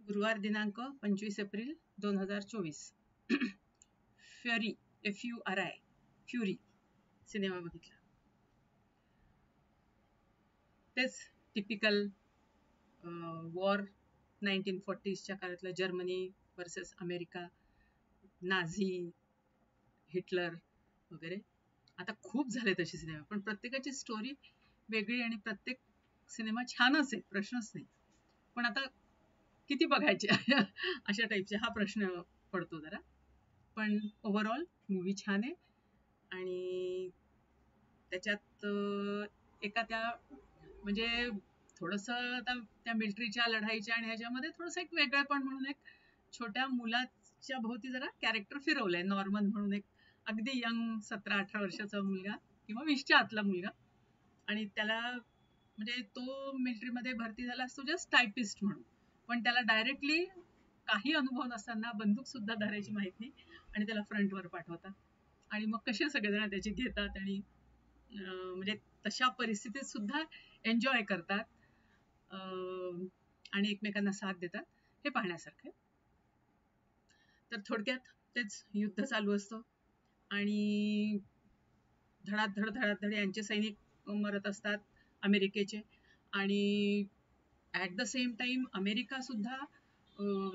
गुरुवार दिनांक 25 April 2024. Fury FURI fury cinema बघितला. तेच टिपिकल वॉर 1940च्या काळातलं Germany versus America, Nazi, Hitler वगैरे. आता खूप झाले तसे सिनेमा, पण प्रत्येकाची स्टोरी वेगळी आणि प्रत्येक सिनेमा छानच आहे, प्रश्नच नाही. पण आता किती बघायचे अशा टाईपचे हा प्रश्न पडतो जरा. पण ओव्हरऑल मूवी छान आहे आणि त्याच्यात एका त्या म्हणजे थोडंसं त्या मिलिटरीच्या लढाईच्या आणि ह्याच्यामध्ये थोडंसं एक वेगळेपण म्हणून एक छोट्या मुलाच्या भोवती जरा कॅरेक्टर फिरवलंय. नॉर्मन म्हणून एक अगदी यंग 17-18 वर्षाचा मुलगा किंवा 20च्या आतला मुलगा, आणि त्याला म्हणजे तो मिलिटरीमध्ये भरती झाला असतो जस्ट टायपिस्ट म्हणून, पण त्याला डायरेक्टली काही अनुभव नसताना बंदूक सुद्धा धरायची माहित नाही आणि त्याला फ्रंटवर पाठवतात. आणि मग कसे सगळेजण त्याची घेतात आणि म्हणजे तशा परिस्थितीत सुद्धा एन्जॉय करतात आणि एकमेकांना साथ देतात. हे पाहण्यासारखं आहे. तर थोडक्यात तेच युद्ध चालू असतं आणि धडाधड यांचे सैनिक मरत असतात अमेरिकेचे, आणि at the same time America सुद्धा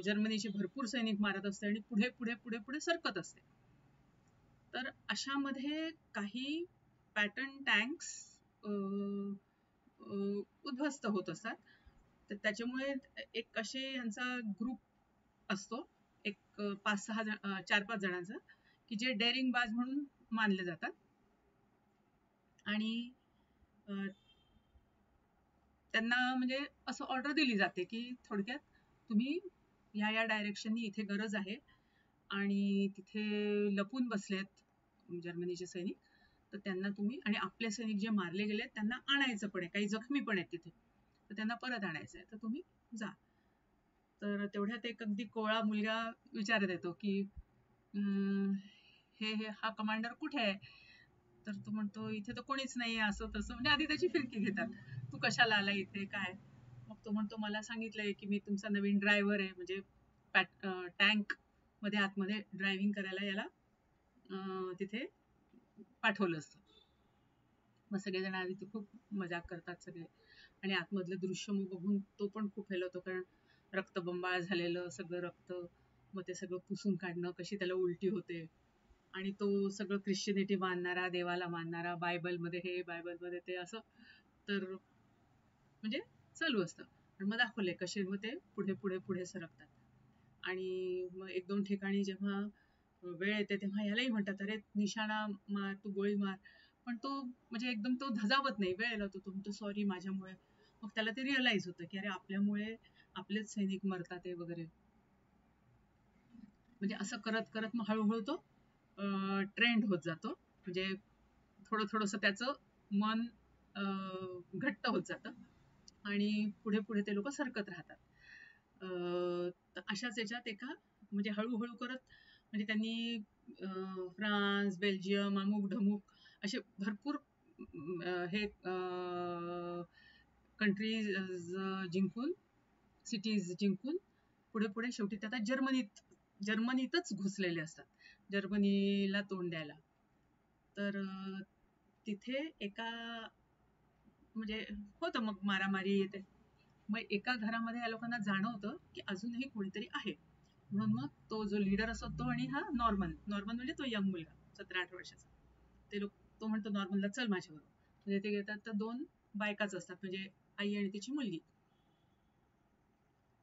जर्मनीचे भरपूर सैनिक मारत असते आणि पुढे पुढे पुढे पुढे सरकत असते. तर अशामध्ये काही पॅटर्न टँक्स उद्ध्वस्त होत असतात. तर त्याच्यामुळे एक असे यांचा ग्रुप असतो, एक 5-6 जण 4-5 जणांचा, की जे डेअरिंग बाज म्हणून मानले जातात. आणि त्यांना म्हणजे असं ऑर्डर दिली जाते की थोडक्यात तुम्ही या डायरेक्शननी इथे गरज आहे, आणि तिथे लपून बसलेत जर्मनीचे सैनिक, तर त्यांना तुम्ही, आणि आपले सैनिक जे मारले गेले त्यांना आणायचं पण आहे, काही जखमी पण आहेत तिथे, तर त्यांना परत आणायचं आहे, तर तुम्ही जा. तर तेवढ्यात एक अगदी कोवळा मुलगा विचारत येतो की हा कमांडर कुठे आहे? तर तो म्हणतो इथे तर कोणीच नाही, असं तसं, म्हणजे आधी त्याची फिरकी घेतात, तू कशाला आला इथे, काय? मग तो म्हणतो मला सांगितलंय की मी तुमचा नवीन ड्रायव्हर आहे, म्हणजे टँक मध्ये आतमध्ये ड्रायव्हिंग करायला याला तिथे पाठवलं असतं. मग सगळेजण आधी ते खूप मजाक करतात सगळे, आणि आतमधलं दृश्य मग बघून तो पण खूप हेल होतो, कारण रक्तबंबाळ झालेलं सगळं रक्त, मग ते सगळं पुसून काढणं, कशी त्याला उलटी होते, आणि तो सगळं ख्रिश्चनिटी मानणारा, देवाला मानणारा, बायबलमध्ये हे बायबलमध्ये ते, असं तर म्हणजे चालू असतं. आणि मग दाखवले कसे मग ते पुढे पुढे पुढे सरकतात. आणि मग 1-2 ठिकाणी जेव्हा वेळ येते तेव्हा यालाही म्हणतात अरे निशाणा मार, तू गोळी मार, पण तो म्हणजे एकदम तो धजावत नाही, वेळ लागतो, तो म्हणतो सॉरी माझ्यामुळे. मग त्याला ते रिअलाइज होतं की अरे आपल्यामुळे आपलेच सैनिक मरतात आहे वगैरे. म्हणजे असं करत करत मग हळूहळू तो ट्रेंड होत जातो, म्हणजे थोडं थोडंसं त्याचं मन घट्ट होत जातं आणि पुढे पुढे ते लोक सरकत राहतात. अशाच याच्यात एका म्हणजे हळूहळू करत म्हणजे त्यांनी फ्रान्स, बेल्जियम, अमुक ढमुक असे भरपूर हे कंट्रीज जिंकून, सिटीज जिंकून पुढे पुढे शेवटी ते आता जर्मनीतच घुसलेले असतात, जर्मनीला तोंड द्यायला. तर तिथे एका म्हणजे होतं मग मारामारी येते. मग एका घरामध्ये या लोकांना जाणवतं की अजूनही कोणीतरी आहे, म्हणून मग तो जो लीडर असतो तो आणि हा नॉर्मन म्हणजे तो यंग मुलगा 17-18 वर्षाचा, ते लोक, तो म्हणतो नॉर्मनला चल माझ्याबरोबर, म्हणजे ते घेतात. तर 2 बायकाच असतात, म्हणजे आई आणि तिची मुलगी.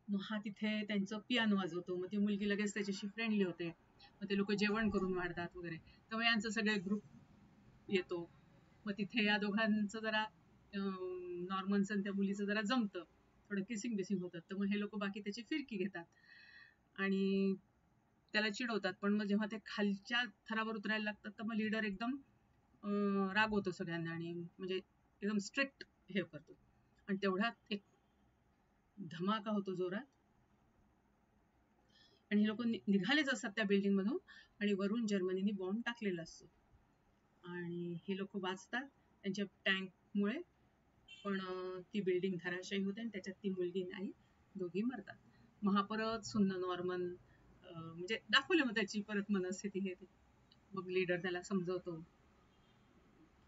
मग हा तिथे त्यांचं पियानो वाजवतो, मग ती मुलगी लगेच त्याच्याशी फ्रेंडली होते, मग ते लोक जेवण करून वाढतात वगैरे. तेव्हा यांचं सगळे ग्रुप येतो. मग तिथे या दोघांचं जरा नॉर्मन्स आणि त्या मुलीचं जरा जमतं, थोडं किसिंग बिसिंग होतात. तर मग हे लोक बाकी त्याची फिरकी घेतात आणि त्याला चिडवतात. पण मग जेव्हा ते खालच्या थरावर उतरायला लागतात तर मग लीडर एकदम रागवतो सगळ्यांना आणि म्हणजे एकदम स्ट्रिक्ट हे करतो, आणि तेवढ्यात एक धमाका होतो जोरात, आणि हे लोक निघालेच असतात त्या बिल्डिंग मधून, आणि वरून जर्मनीने बॉम्ब टाकलेला असतो आणि हे लोक वाचतात त्यांच्या टँकमुळे, पण ती बिल्डिंग धराशायी होते आणि त्याच्यात ती मुलगी नाही, दोघी मरतात. मग हा परत सुन्न नॉर्मन म्हणजे दाखवलं मग त्याची परत मनस्थिती हे ते. मग लीडर त्याला समजवतो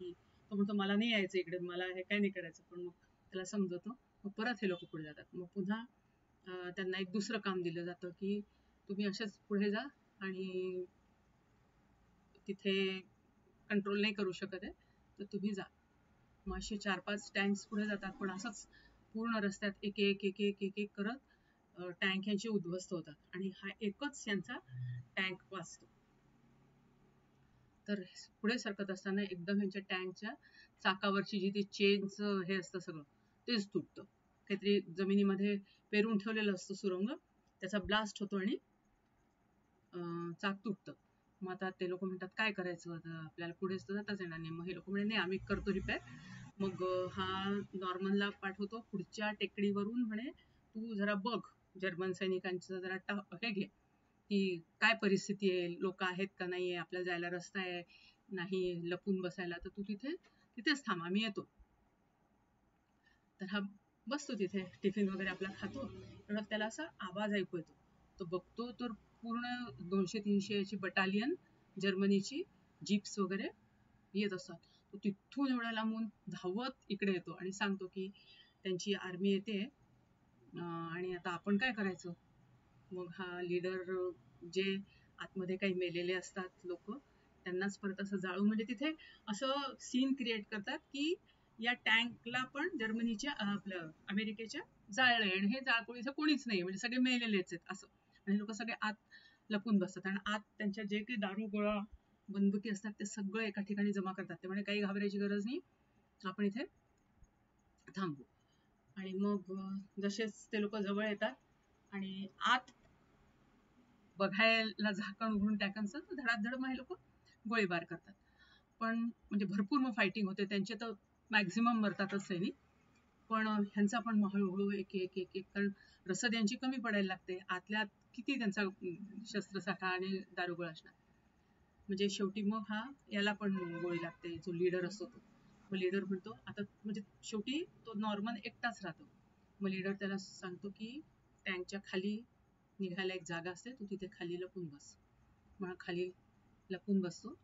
की तो म्हणतो मला नाही यायचं इकडे, मला हे काय नाही करायचं, पण मग त्याला समजवतो. मग परत हे लोक पुढे जातात. मग पुन्हा त्यांना एक दुसरं काम दिलं जातं की तुम्ही असेच पुढे जा आणि तिथे कंट्रोल नाही करू शकत आहे तर तुम्ही जा. मग असे 4-5 टँक्स पुढे जातात, पण असंच पूर्ण रस्त्यात एक एक एक एक एक एक करत टँक यांचे उद्ध्वस्त होतात आणि हा एकच यांचा टँक वाचतो. तर पुढे सरकत असताना एकदम यांच्या टँकच्या चाकावरची जी ती चेनचं हे असतं सगळं तेच तुटतं. काहीतरी जमिनीमध्ये पेरून ठेवलेलं असतं सुरंग, त्याचा ब्लास्ट होतो आणि चाक तुटतं. मग आता ते लोक म्हणतात काय करायचं, आता आपल्याला पुढेच तर जाताच येणार नाही. मग हे लोक म्हणे नाही आम्ही करतो रिपेअर. मग हा नॉर्मनला पाठवतो पुढच्या टेकडीवरून, म्हणे तू जरा बघ जर्मन सैनिकांचं जरा हे घे की काय परिस्थिती आहे, लोक आहेत का नाही आहे, आपल्याला जायला रस्ता आहे नाही लपून बसायला, तर तू तिथेच थांब आम्ही येतो. तर हा बसतो तिथे टिफिन वगैरे आपला खातो. तेवढ्यात त्याला असा आवाज ऐकू येतो. तो बघतो तर पूर्ण 200-300 याची बटालियन जर्मनीची जीप्स वगैरे येत असतात. तो तिथून एवढ्या लांबून धावत इकडे येतो आणि सांगतो की त्यांची आर्मी येते आणि आता आपण काय करायचं. मग हा लीडर जे आतमध्ये काही मेलेले असतात लोक त्यांनाच परत असं जाळून, म्हणजे तिथे असं सीन क्रिएट करतात की या टँकला पण जर्मनीच्या आपलं अमेरिकेच्या जाळलंय आणि हे जाळपोळ इथे कोणीच नाही, म्हणजे सगळे मेलेलेच आहेत असं. आणि लोक सगळे आत लपून बसतात आणि आत त्यांच्या जे काही दारू गोळा बंदुकी असतात ते सगळं एका ठिकाणी जमा करतात. ते म्हणजे काही घाबरायची गरज नाही, आपण इथे थांबू. आणि मग जसेच ते लोक जवळ येतात आणि आत बघायला झाकण उघडून टाकायचं तर धडाधड मग हे लोक गोळीबार करतात. पण म्हणजे भरपूर मग फायटिंग होते, त्यांचे तर मॅक्झिमम मरतातच सैनिक, पण ह्यांचा पण हळूहळू एक एक एक एक कारण रसद यांची कमी पडायला लागते. आतल्यात किती त्यांचा शस्त्रसाठा आणि दारुगोळा असणार. म्हणजे शेवटी मग हा याला पण गोळी लागते, जो लीडर असतो तो. मग लीडर म्हणतो आता, म्हणजे शेवटी तो नॉर्मन एकटाच राहतो. मग लीडर त्याला सांगतो की टँकच्या खाली निघायला एक जागा असते, तू तिथे खाली लपून बस. मग खाली लपून बसतो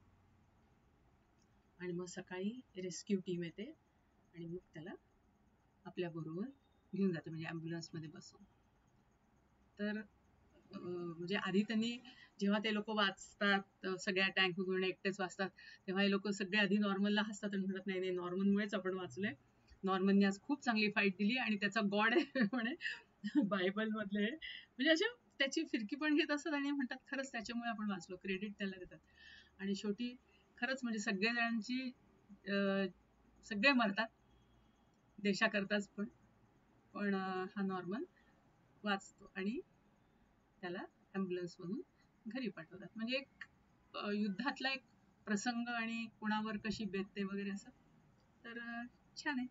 आणि मग सकाळी रेस्क्यू टीम येते आणि मग त्याला आपल्या बरोबर घेऊन जाते, म्हणजे ॲम्ब्युलन्समध्ये बसवून. तर म्हणजे आधी त्यांनी जेव्हा ते लोक वाचतात सगळ्या टँक मधून एकटेच वाचतात, तेव्हा हे लोक सगळे आधी नॉर्मनला हसतात आणि म्हणत नाही नाही नॉर्मनमुळेच आपण वाचलोय, नॉर्मनने आज खूप चांगली फाईट दिली आणि त्याचा गॉड आहे म्हणे बायबल मधले, म्हणजे अशा त्याची फिरकी पण घेत असतात आणि म्हणतात खरंच त्याच्यामुळे आपण वाचलो, क्रेडिट त्याला देतात. आणि शेवटी खरंच म्हणजे सगळ्यांची सगळे मरतात देशाकरताच, पण हा नॉर्मन वाचतो आणि त्याला ॲम्ब्युलन्स मधून घरी पाठवतात. म्हणजे एक युद्धातला एक प्रसंग आणि कुणावर कशी बेतते वगैरे असं. तर छान आहे.